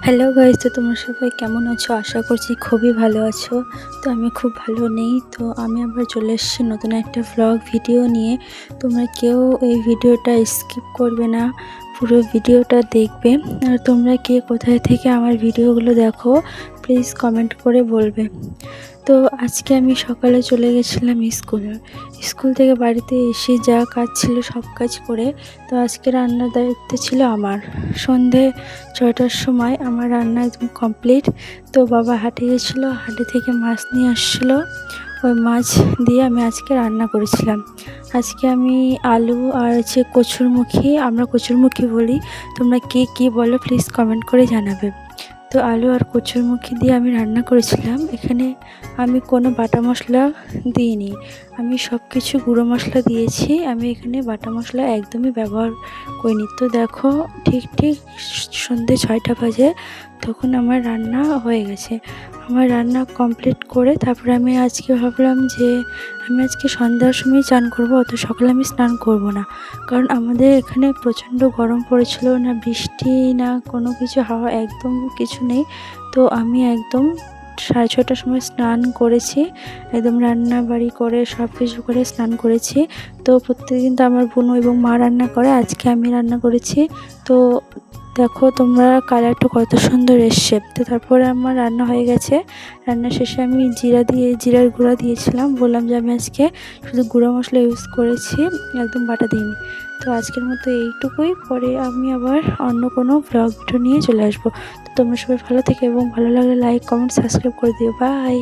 Hello guys, তো তোমরা সবাই কেমন আছো? আশা করছি খুবই ভালো আছো। তো আমি খুব ভালো নেই। তো আমি আবার চলে এসেছি নতুন একটা ভ্লগ ভিডিও নিয়ে। তোমরা কেউ এই ভিডিওটা স্কিপ করবে না, পুরো ভিডিওটা দেখবে। আর তোমরা কে কোথায় থেকে আমার ভিডিওগুলো দেখো প্লিজ কমেন্ট করে বলবে। তো আজকে আমি সকালে চলে গেছিলাম স্কুল থেকে বাড়িতে এসে যা কাজ ছিল সব কাজ করে, তো আজকে রান্নার দায়িত্ব ছিল আমার। সন্ধে 6টার সময় আমার রান্না একদম কমপ্লিট। তো বাবা হাটে গেছিলো, হাটে থেকে মাছ নিয়ে আসছিলো, ওই মাছ দিয়ে আমি আজকে রান্না করেছিলাম। আজকে আমি আলু আর কচুরমুখী, আমরা কচুরমুখী বলি, তোমরা কে কী বলো প্লিজ কমেন্ট করে জানাবে। তো আলু আর কচুরমুখী দিয়ে আমি রান্না করেছিলাম। এখানে আমি কোনো বাটা মশলা দিইনি, আমি সব কিছু গুঁড়ো মশলা দিয়েছি। আমি এখানে বাটা মশলা একদমই ব্যবহার করিনি। তো দেখো, ঠিক সন্ধ্যে 6টা বাজে, তখন আমার রান্না হয়ে গেছে। আমার রান্না কমপ্লিট করে তারপরে আমি আজকে ভাবলাম যে আমি আজকে সন্ধ্যার সময় চান করব, অত সকালে আমি স্নান করব না। কারণ আমাদের এখানে প্রচণ্ড গরম পড়েছিল, না বৃষ্টি না কোনো কিছু, হাওয়া একদম কিছু নেই। তো আমি একদম 6:30টার সময় স্নান করেছি, একদম রান্না বাড়ি করে সব কিছু করে স্নান করেছি। তো প্রত্যেকদিন তো আমার বোন এবং মা রান্না করে, আজকে আমি রান্না করেছি। তো দেখো তোমরা, কালারটা কত সুন্দর এসছে। তো তারপরে আমার রান্না হয়ে গেছে। রান্না শেষে আমি জিরার গুঁড়া দিয়েছিলাম, বললাম যে আমি আজকে শুধু গুঁড়ো মশলা ইউজ করেছি, একদম বাটা দিইনি। তো আজকের মতো এইটুকুই, পরে আমি আবার অন্য কোনো ভ্লগ ভিডিও নিয়ে চলে আসবো। তো তোমরা সবাই ভালো থেকো এবং ভালো লাগলে লাইক কমেন্ট সাবস্ক্রাইব করে দিও। বাই।